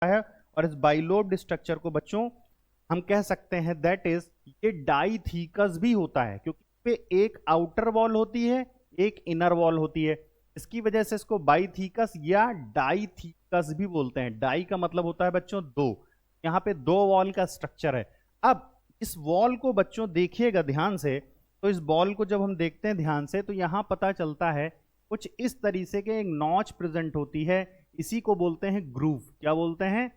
है। और इस बाइलोब्ड स्ट्रक्चर को बच्चों हम कह सकते हैं दैट इज ये डाइथीकस भी होता है, क्योंकि पे एक आउटर वॉल होती है, एक इनर वॉल होती है। इसकी वजह से इसको बाइथीकस या डाइथीकस भी बोलते हैं। डाई का मतलब होता है बच्चों दो, यहाँ पे दो वॉल का स्ट्रक्चर है। अब इस वॉल को बच्चों देखिएगा ध्यान से, तो इस बॉल को जब हम देखते हैं ध्यान से तो यहां पता चलता है कुछ इस तरीके के एक नॉच प्रेजेंट होती है। इसी को बोलते हैं ग्रूव। क्या बोलते हैं?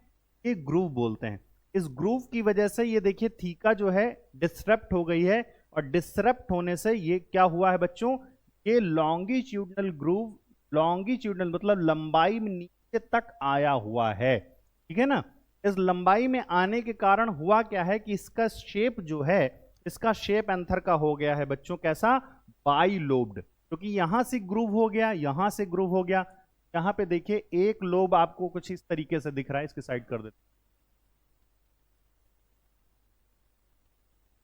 ये ग्रूव बोलते हैं। इस ग्रूव की वजह से ये देखिए थीका जो है डिसरप्ट हो गई है, और डिसरप्ट होने से ये क्या हुआ है बच्चों, ये लॉन्गिट्यूडनल ग्रूव, लॉन्गिट्यूडनल मतलब लंबाई में नीचे तक आया हुआ है। ठीक है ना? इस लंबाई में आने के कारण हुआ क्या है कि इसका शेप जो है, इसका शेप एंथर का हो गया है बच्चों कैसा, बाइलोब्ड। क्योंकि यहां से ग्रूव हो गया, यहां से ग्रूव हो गया। यहां पे देखिए एक लोब आपको कुछ इस तरीके से दिख रहा है, इसकी साइड कर देते,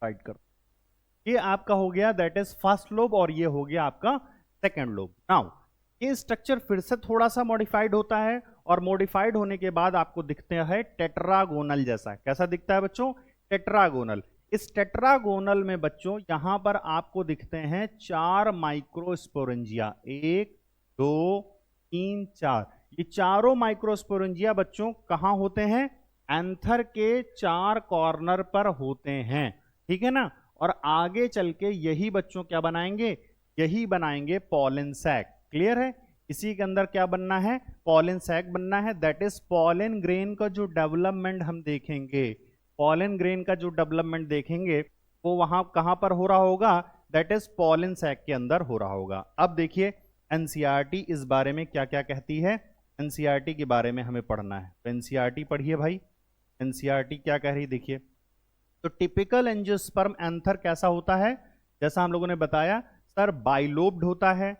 साइड कर, ये आपका हो गया दैट इज फर्स्ट लोब, और ये हो गया आपका सेकेंड लोब। नाउ ये स्ट्रक्चर फिर से थोड़ा सा मॉडिफाइड होता है, और मॉडिफाइड होने के बाद आपको दिखते हैं टेट्रागोनल जैसा। कैसा दिखता है बच्चों? टेट्रागोनल। इस टेट्रागोनल में बच्चों यहां पर आपको दिखते हैं 4 माइक्रोस्पोरेंजिया, 1 2 3 4। ये चारों माइक्रोस्पोरेंजिया बच्चों कहां होते हैं? एंथर के 4 कॉर्नर पर होते हैं। ठीक है ना? और आगे चल के यही बच्चों क्या बनाएंगे, यही बनाएंगे पॉलन सैक। क्लियर है? इसी के अंदर क्या बनना है? पॉलन सैक बनना है। दैट इज पॉलन ग्रेन का जो डेवलपमेंट हम देखेंगे, पॉलन ग्रेन का जो डेवलपमेंट देखेंगे वो वहां कहां पर हो रहा होगा? दैट इज पॉलन सैक के अंदर हो रहा होगा। अब देखिए एनसीईआरटी इस बारे में क्या क्या कहती है। एनसीईआरटी के बारे में हमें पढ़ना है, तो एनसीईआरटी पढ़िए भाई। एनसीईआरटी क्या कह रही देखिए। तो टिपिकल एंजियोस्पर्म एंथर कैसा होता है? जैसा हम लोगों ने बताया सर, बाइलोब्ड होता है।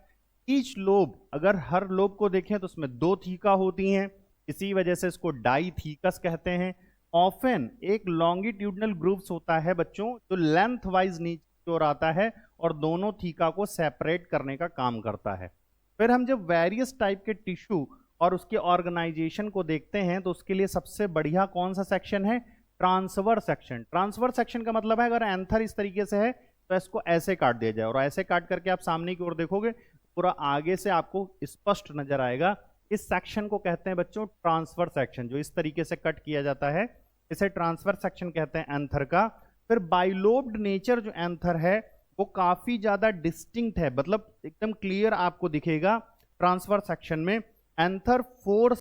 ईच लोब, अगर हर लोब को देखें तो उसमें 2 थीका होती हैं, इसी वजह से इसको डाइथीकस कहते हैं। ऑफन एक लॉन्गिट्यूडनल ग्रूव्स होता है बच्चों, जो लेंथ वाइज नीचे की ओर आता है और दोनों थीका को सेपरेट करने का काम करता है। फिर हम जब वेरियस टाइप के टिश्यू और उसके ऑर्गेनाइजेशन को देखते हैं तो उसके लिए सबसे बढ़िया कौन सा सेक्शन है? Transverse section. ट्रांसवर्स सेक्शन का मतलब है अगर एंथर इस तरीके से है तो इसको ऐसे काट दिया जाए, और ऐसे काट करके आप सामने की ओर देखोगे पूरा आगे से आपको स्पष्ट नजर आएगा। इस सेक्शन को कहते हैं बच्चों ट्रांसफर सेक्शन। जो इस तरीके से कट किया जाता है इसे ट्रांसफर सेक्शन कहते हैं एंथर का। फिर बाइलोब्ड नेचर जो एंथर है वो काफी ज्यादा डिस्टिंक्ट है, मतलब एकदम क्लियर आपको दिखेगा ट्रांसफर सेक्शन में। एंथर 4